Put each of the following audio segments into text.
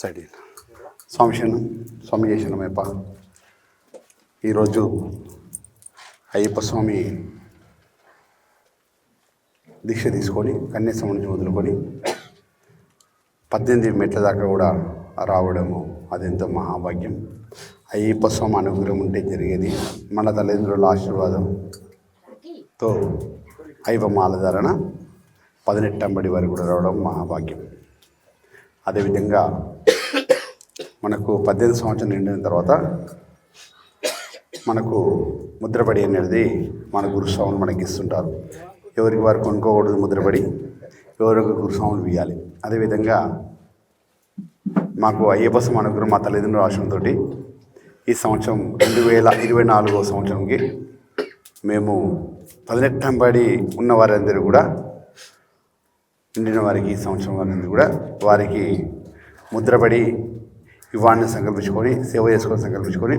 Side స్వామి చేసినమేప ఈరోజు అయ్యప్ప స్వామి దీక్ష తీసుకొని కన్యాసం నుంచి వదులుకొని 18 మెట్ల దాకా కూడా రావడము అదెంతో మహాభాగ్యం. అయ్యప్ప స్వామి అనుగ్రహం ఉంటే జరిగేది. మన తల్లిదండ్రుల ఆశీర్వాదంతో అయ్యప్ప మాల ధారణ 18 అంబడి వరకు కూడా రావడం మహాభాగ్యం. అదేవిధంగా మనకు 18 సంవత్సరం నిండిన తర్వాత మనకు ముద్రపడి అనేది మన గురుస్వాములు మనకి ఇస్తుంటారు. ఎవరికి వారు కొనుక్కోకూడదు, ముద్రపడి ఎవరికి గురుస్వాములు ఇవ్వాలి. అదేవిధంగా మాకు అయ్యప్ప స్వామి అనుగ్రహం మా తల్లిదండ్రుల ఆశ్రమంతో ఈ సంవత్సరం 2024వ సంవత్సరంకి మేము 18 అంబడి ఉన్న వారందరూ కూడా నిండిన వారికి ఈ సంవత్సరం వారందరూ కూడా వారికి ముద్రపడి ఇవ్వాన్ని సంకల్పించుకొని సేవ చేసుకొని సంకల్పించుకొని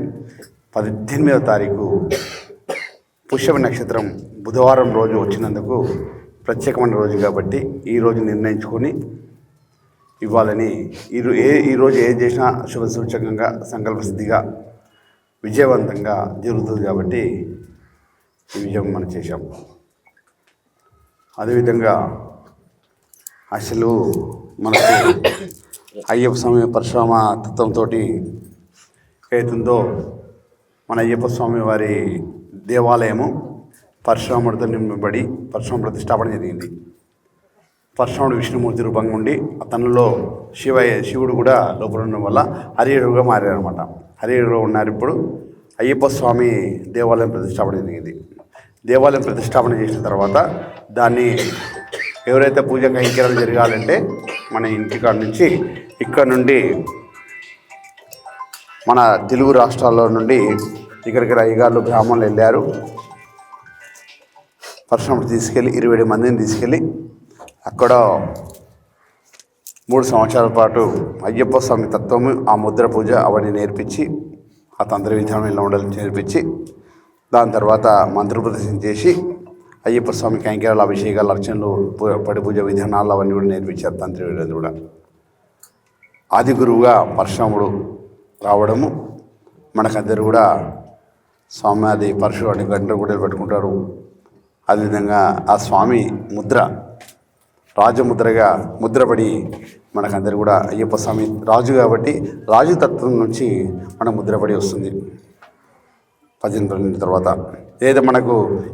18వ తారీఖు పుష్యమ నక్షత్రం బుధవారం రోజు వచ్చినందుకు ప్రత్యేకమైన రోజు కాబట్టి ఈరోజు నిర్ణయించుకొని ఇవ్వాలని ఈరోజు ఏం చేసినా శుభ సూచకంగా సంకల్పసిద్ధిగా విజయవంతంగా జరుగుతుంది కాబట్టి ఈ విజయం మనం చేశాం. అదేవిధంగా అసలు మనకు అయ్యప్ప స్వామి పరశురామ తత్వంతో ఏతుందో మన అయ్యప్ప స్వామి వారి దేవాలయము పరశురాముడితో నింపబడి పరశురామ ప్రతిష్టాపన జరిగింది. పరశురాముడు విష్ణుమూర్తి రూపంగా ఉండి అతనిలో శివుడు కూడా లోపల ఉండడం వల్ల హరిహరుడుగా మారారనమాట. హరిహరుడుగా ఉన్నారు. ఇప్పుడు అయ్యప్ప స్వామి దేవాలయం ప్రతిష్టాపన జరిగింది. దేవాలయం ప్రతిష్టాపన చేసిన తర్వాత దాన్ని ఎవరైతే పూజ కైంకర్యాలు జరగాలంటే మన ఇంటికాడ నుంచి ఇక్కడ నుండి మన తెలుగు రాష్ట్రాల్లో నుండి ఇక్కడికి అయ్యగారులు బ్రాహ్మణులు వెళ్ళారు. పరశురాముడు తీసుకెళ్ళి 20 మందిని తీసుకెళ్ళి అక్కడ 3 సంవత్సరాల పాటు అయ్యప్ప స్వామి తత్వము ఆ ముద్ర పూజ అవన్నీ నేర్పించి ఆ తంత్ర విధానం ఇలా ఉండాలని నేర్పించి దాని తర్వాత మంత్రోపదేశం చేసి అయ్యప్ప స్వామి కైంకర్యాలు అభిషేకాలు అర్చనలు పడి పూజ విధానాలు అవన్నీ కూడా నేర్పించారు. తంత్రి వీళ్ళందరూ కూడా ఆది గురువుగా పరశురాముడు రావడము మనకందరూ కూడా స్వామి అది పరశురాముడి గంట కూడా పెట్టుకుంటారు. అదేవిధంగా ఆ స్వామి ముద్ర రాజముద్రగా ముద్రపడి మనకందరూ కూడా అయ్యప్ప స్వామి రాజు కాబట్టి రాజు తత్వం నుంచి మన ముద్రపడి వస్తుంది 18 తర్వాత. ఏదో మనకు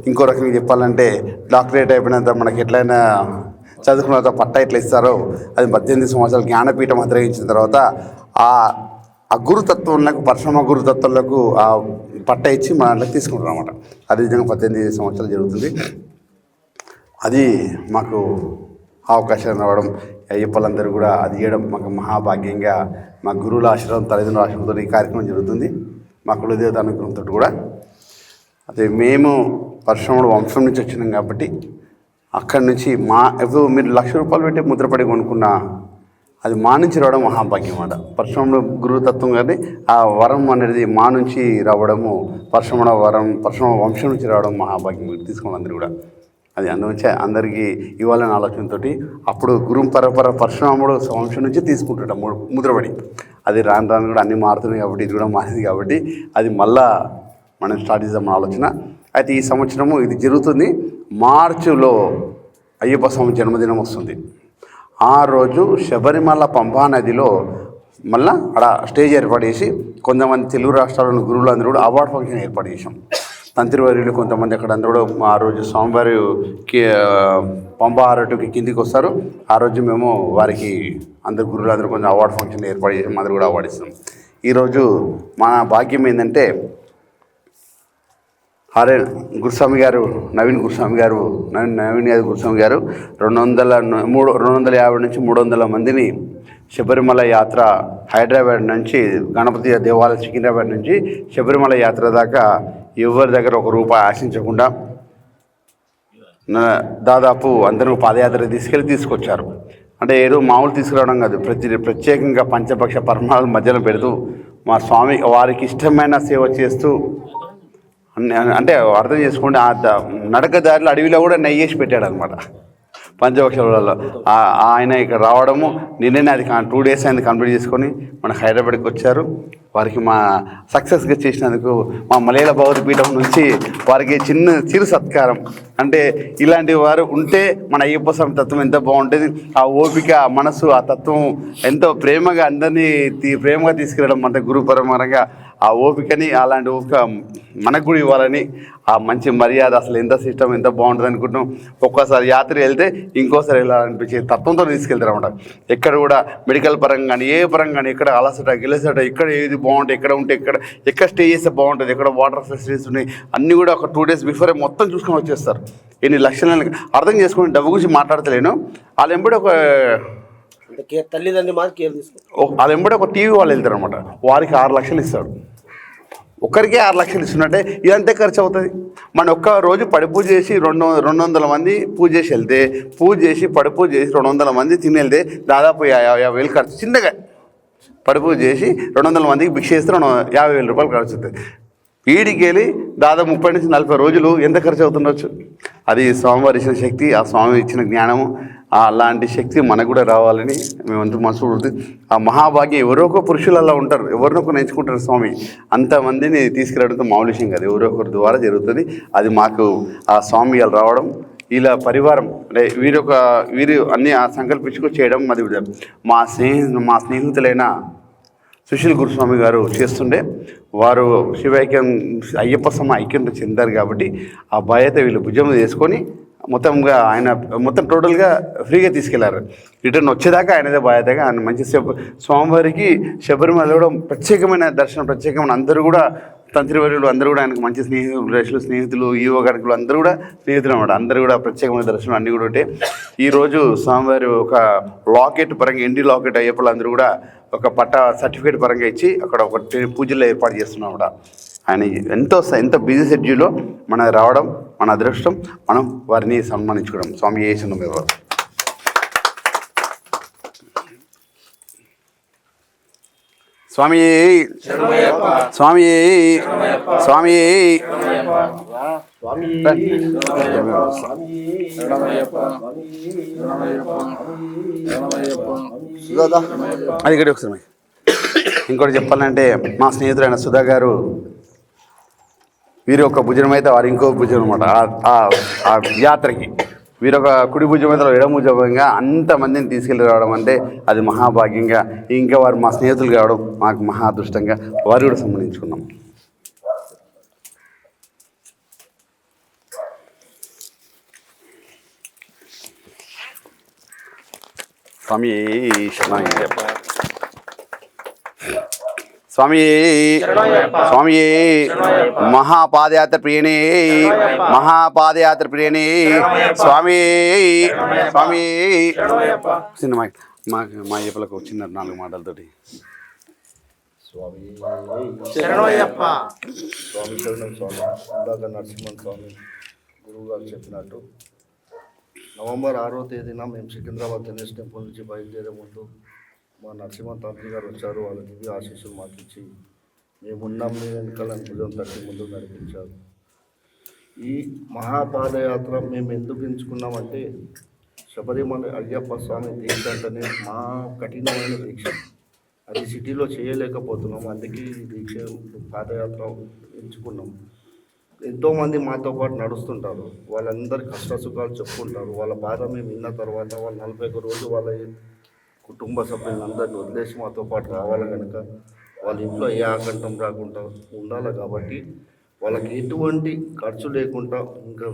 ఇంకో రకంగా చెప్పాలంటే డాక్టరేట్ అయిపోయినంత మనకి ఎట్లయినా చదువుకున్న తర్వాత పట్టా ఎట్లా ఇస్తారో అది 18 సంవత్సరాలు జ్ఞానపీఠం అధిరోహించిన తర్వాత ఆ గురుతత్వంలకు పరశురామ గురుతత్వంలకు ఆ పట్టా ఇచ్చి మన దాంట్లో తీసుకుంటారు అన్నమాట. అదేవిధంగా 18 సంవత్సరాలు జరుగుతుంది. అది మాకు అవకాశం రావడం అయ్యప్పలందరూ కూడా అది చేయడం మాకు మహాభాగ్యంగా మా గురువుల ఆశ్రమం తల్లిదండ్రుల ఆశ్రమంతో ఈ కార్యక్రమం జరుగుతుంది. మా కులదేవత అనుగ్రహంతో కూడా. అదే మేము పరశురాముడు వంశం నుంచి వచ్చినాం కాబట్టి అక్కడి నుంచి మీరు ₹1,00,000 పెట్టి ముద్రపడి కొనుక్కున్న అది మా నుంచి రావడం మహాభాగ్యం అన్నమాట. పరశురాముడు గురుతత్వం కానీ ఆ వరం అనేది మా నుంచి రావడము పరశురామ వంశం నుంచి రావడం మహాభాగ్యం. తీసుకోండి అందరూ కూడా. అది అందువచ్చే అందరికీ ఇవ్వాలని ఆలోచనతో అప్పుడు గురు పరపర పరశురాముడు వంశం నుంచి తీసుకుంటాడు ముద్రపడి. అది రాను రాను కూడా అన్నీ మారుతున్నాయి కాబట్టి ఇది కూడా మారింది కాబట్టి అది మళ్ళా మనం స్టార్ట్ చేద్దాం ఆలోచన. అయితే ఈ సంవత్సరము ఇది జరుగుతుంది. మార్చిలో అయ్యప్ప స్వామి జన్మదినం వస్తుంది. ఆ రోజు శబరిమల పంపా నదిలో మళ్ళీ అక్కడ స్టేజ్ ఏర్పాటు చేసి కొంతమంది తెలుగు రాష్ట్రాల్లోని గురువులందరూ కూడా అవార్డు ఫంక్షన్ ఏర్పాటు చేసాం. తంత్రివర్యులు కొంతమంది అక్కడ అందరూ కూడా ఆ రోజు స్వామివారికి పంపా ఆరటుకి కిందికి వస్తారు. ఆ రోజు మేము వారికి అందరు గురువులందరూ కొంచెం అవార్డు ఫంక్షన్ ఏర్పాటు చేసాం. అందరూ కూడా అవార్డు ఇస్తాం. ఈరోజు మన భాగ్యం ఏంటంటే గురుస్వామి గారు నవీన్ యాదవ్ గురుస్వామి గారు 250 నుంచి 300 మందిని శబరిమల యాత్ర హైదరాబాద్ నుంచి గణపతి దేవాలయం సికింద్రాబాద్ నుంచి శబరిమల యాత్ర దాకా ఎవరి దగ్గర ₹1 ఆశించకుండా దాదాపు అందరూ పాదయాత్ర తీసుకొచ్చారు. అంటే ఏదో మామూలు తీసుకురావడం కాదు, ప్రత్యేకంగా పంచపక్ష పరమాల మధ్యలో పెడుతూ మా స్వామి వారికి ఇష్టమైన సేవ చేస్తూ అంటే అర్థం చేసుకోండి. ఆ నడక దారిలో అడవిలో కూడా నెయ్యేసి పెట్టాడు అనమాట. పంచవక్షలలో ఆయన ఇక్కడ రావడము నిన్ననే అది 2 days అయింది కంప్లీట్ చేసుకొని మన హైదరాబాద్కి వచ్చారు. వారికి మా సక్సెస్గా చేసినందుకు మా మలయాళ బౌద్ధ పీఠం నుంచి వారికి చిరు సత్కారం. అంటే ఇలాంటి వారు ఉంటే మన అయ్యప్ప స్వామి తత్వం ఎంత బాగుంటుంది, ఆ ఓపిక, ఆ మనసు, ఆ తత్వం ఎంతో ప్రేమగా అందరినీ ప్రేమగా తీసుకెళ్ళడం అంటే గురుపరమంగా ఆ ఓపికని, అలాంటి ఓపిక మనకు కూడా ఇవ్వాలని ఆ మంచి మర్యాద అసలు ఎంత సిస్టమ్ ఎంత బాగుంటుంది అనుకుంటున్నాం. ఒక్కోసారి యాత్ర వెళ్తే ఇంకోసారి వెళ్ళాలనిపించే తత్వంతో తీసుకెళ్తారు అన్నమాట. ఎక్కడ కూడా మెడికల్ పరంగా కానీ ఏ పరంగా కానీ ఎక్కడ అలసట గిలసట ఎక్కడ ఏది బాగుంటుంది, ఎక్కడ ఉంటే ఎక్కడ స్టే చేస్తే బాగుంటుంది, ఎక్కడ వాటర్ ఫెసిలిటీస్ ఉన్నాయి అన్నీ కూడా ఒక 2 days బిఫోరే మొత్తం చూసుకొని వచ్చేస్తారు. ఎన్ని లక్షల అర్థం చేసుకొని డబ్బు గురించి మాట్లాడతలేను. వాళ్ళ ఎంబడి ఒక తల్లిదండ్రి మాత్రం కేర్ తీసుకో. వాళ్ళ ఎంబడి ఒక టీవీ వాళ్ళు వెళ్తారు అనమాట. వారికి 6 లక్షలు ఇస్తాడు. ఒక్కరికే 6 లక్షలు ఇస్తున్నట్టే ఇదంతే ఖర్చు అవుతుంది. మన ఒక్క రోజు పడి పూజ చేసి 200 మంది పూజ చేసి వెళ్తే, పూజ చేసి పడి పూజ చేసి 200 మంది తిని వెళ్తే దాదాపు 50,000 ఖర్చు. చిన్నగా పడి పూజ చేసి 200 మందికి భిక్ష చేస్తే 50,000 రూపాయలు ఖర్చు అవుతుంది. వీడికి వెళ్ళి దాదాపు 30 నుంచి 40 రోజులు ఎంత ఖర్చు అవుతుండొచ్చు. అది స్వామివారి ఇచ్చిన శక్తి, ఆ స్వామి ఇచ్చిన జ్ఞానము, అలాంటి శక్తి మనకు కూడా రావాలని మేమంతా మనసు. ఆ మహాభాగ్యం ఎవరో ఒక పురుషులు అలా ఉంటారు, ఎవరినో ఒకరు ఎంచుకుంటారు స్వామి. అంతమందిని తీసుకురావడంతో మామూలు విషయం కాదు, ఎవరో ఒకరి ద్వారా జరుగుతుంది. అది మాకు ఆ స్వామి వాళ్ళు రావడం, ఇలా పరివారం అంటే వీరు అన్నీ సంకల్పించుకొని చేయడం. అది మా స్నేహితులైన సుశీల్ గురుస్వామి గారు చేస్తుండే, వారు శివైక్యం అయ్యప్ప స్వామి ఐక్యంతో చెందారు కాబట్టి ఆ బాధ్యత వీళ్ళు భుజం చేసుకొని మొత్తంగా ఆయన మొత్తం టోటల్గా ఫ్రీగా తీసుకెళ్లారు. రిటర్న్ వచ్చేదాకా ఆయనదే బాధ్యతగా ఆయన మంచి స్వామివారికి శబరిమల కూడా ప్రత్యేకమైన దర్శనం, ప్రత్యేకమైన అందరూ కూడా తంత్రివర్యులు అందరూ కూడా ఆయనకు మంచి స్నేహితులు ఈవో గారికి అందరూ కూడా స్నేహితులు అన్నమాట. అందరూ కూడా ప్రత్యేకమైన దర్శనం అన్నీ కూడా ఉంటే ఈరోజు స్వామివారి ఒక లాకెట్ పరంగా ఎన్డీ లాకెట్ అయ్యప్పలు అందరూ కూడా ఒక సర్టిఫికేట్ పరంగా ఇచ్చి అక్కడ ఒక పూజలు ఏర్పాటు చేస్తున్నాం కూడా. ఆయన ఎంత బిజీ షెడ్యూల్లో మన రావడం మన అదృష్టం, మనం వారిని సన్మానించుకోవడం. స్వామి చేసిన మీరు స్వామి స్వామి స్వామి అది ఇక్కడ ఒకసారి ఇంకోటి చెప్పాలంటే మా స్నేహితుడైన సుధా గారు, వీరు ఒక భుజనం అయితే వారు ఇంకో భుజం అనమాట. ఆ యాత్రకి వీరొక కుడి భుజం అయితే ఎడమ భుజంగా అంతమందిని తీసుకెళ్ళి రావడం అంటే అది మహాభాగ్యంగా, ఇంకా వారు మా స్నేహితులు కావడం మాకు మహా అదృష్టంగా వారు కూడా సంబంధించుకున్నాం. స్వామి శరణయ్యప్ప, స్వామి స్వామి మహాపాదయాత్ర ప్రియనే, మహాపాదయాత్ర ప్రియనే స్వామి స్వామి. చిన్న మా అయ్యప్పలకు చిన్న 4 మాటలతోటి స్వామి శరణయ్యప్ప. స్వామి శరణం. స్వామి ఇందాక నరసింహన్ స్వామి గురువు గారు చెప్పినట్టు నవంబర్ 6వ తేదీన మేము సికింద్రాబాద్ గణేష్ టెంపుల్ నుంచి బయలుదేరే ముందు మా నరసింహన్ తండ్రి గారు వచ్చారు. వాళ్ళ దివ్య ఆశీస్సులు మాకు ఇచ్చి మేమున్నాం మీ వెనకాలని భుజం తట్టి ముందుకు నడిపించారు. ఈ మహాపాదయాత్ర మేము ఎందుకు ఎంచుకున్నామంటే శబరిమల అయ్యప్ప స్వామి దీక్ష అంటేనే మా కఠినమైన దీక్ష. అది సిటీలో చేయలేకపోతున్నాం, అందుకే ఈ దీక్ష పాదయాత్ర ఎంచుకున్నాం. ఎంతోమంది మాతో పాటు నడుస్తుంటారు, వాళ్ళందరి కష్టసుఖాలు చెప్పుకుంటారు. వాళ్ళ బాధ మేము విన్న తర్వాత వాళ్ళు 41 రోజు వాళ్ళ కుటుంబ సభ్యులందరినీ వదిలేసి మాతో పాటు రావాలి కనుక వాళ్ళ ఇంట్లో ఏ ఆకంఠం రాకుండా ఉండాలి. కాబట్టి వాళ్ళకి ఎటువంటి ఖర్చు లేకుండా ఇంకా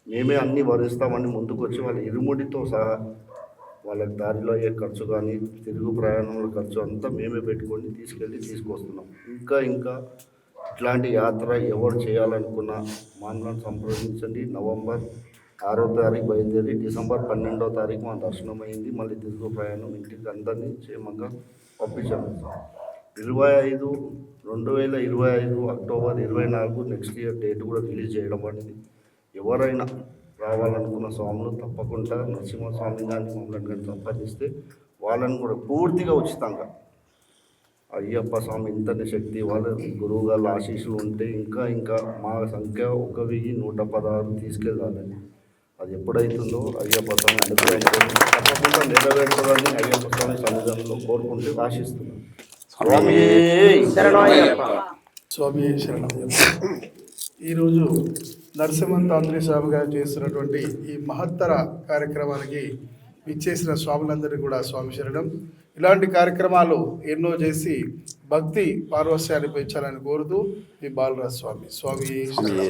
మేమే అన్నీ భరిస్తామని ముందుకు వచ్చి వాళ్ళ ఇరుముడితో సహా వాళ్ళకి దారిలో అయ్యే ఖర్చు కానీ తిరుగు ప్రయాణంలో ఖర్చు అంతా మేమే పెట్టుకొని తీసుకొస్తున్నాం. ఇంకా ఇట్లాంటి యాత్ర ఎవరు చేయాలనుకున్నా మనల్ని సంప్రదించండి. నవంబర్ 6వ తారీఖు బయలుదేరి డిసెంబర్ 12వ తారీఖు మా దర్శనం అయింది. మళ్ళీ తిరుగు ప్రయాణం ఇంటికి అందరినీ క్షేమంగా పంపించాము. 2025 అక్టోబర్ 24 నెక్స్ట్ ఇయర్ డేట్ కూడా రిలీజ్ చేయడం అనేది ఎవరైనా రావాలనుకున్న స్వాములు తప్పకుండా నరసింహస్వామి కానీ మమ్మల్ని కానీ సంపాదిస్తే వాళ్ళని కూడా పూర్తిగా ఉచితంగా అయ్యప్ప స్వామి ఇంతటి శక్తి వాళ్ళ గురువు గారి ఆశీస్సులు ఉంటే ఇంకా మా సంఖ్య 1116 తీసుకెళ్ళాలని అది ఎప్పుడైతుందో అయ్యప్ప స్వామి అనుగ్రహించడం తప్పకుండా నెరవేర్చాలని అయ్యప్ప స్వామి సన్నిధానంలో కోరుకుంటూ ఆశిస్తున్నాను. స్వామి స్వామి శరణమయ్యప్ప. ఈరోజు నరసింహన్ తాంత్రి స్వామి గారు చేస్తున్నటువంటి ఈ మహత్తర కార్యక్రమానికి ఇచ్చేసిన స్వాములందరికీ కూడా స్వామి శరణం. ఇలాంటి కార్యక్రమాలు ఎన్నో చేసి భక్తి పార్వస్యాన్ని పెంచాలని కోరుతూ ఈ బాలరాజ్ స్వామి స్వామి స్వామి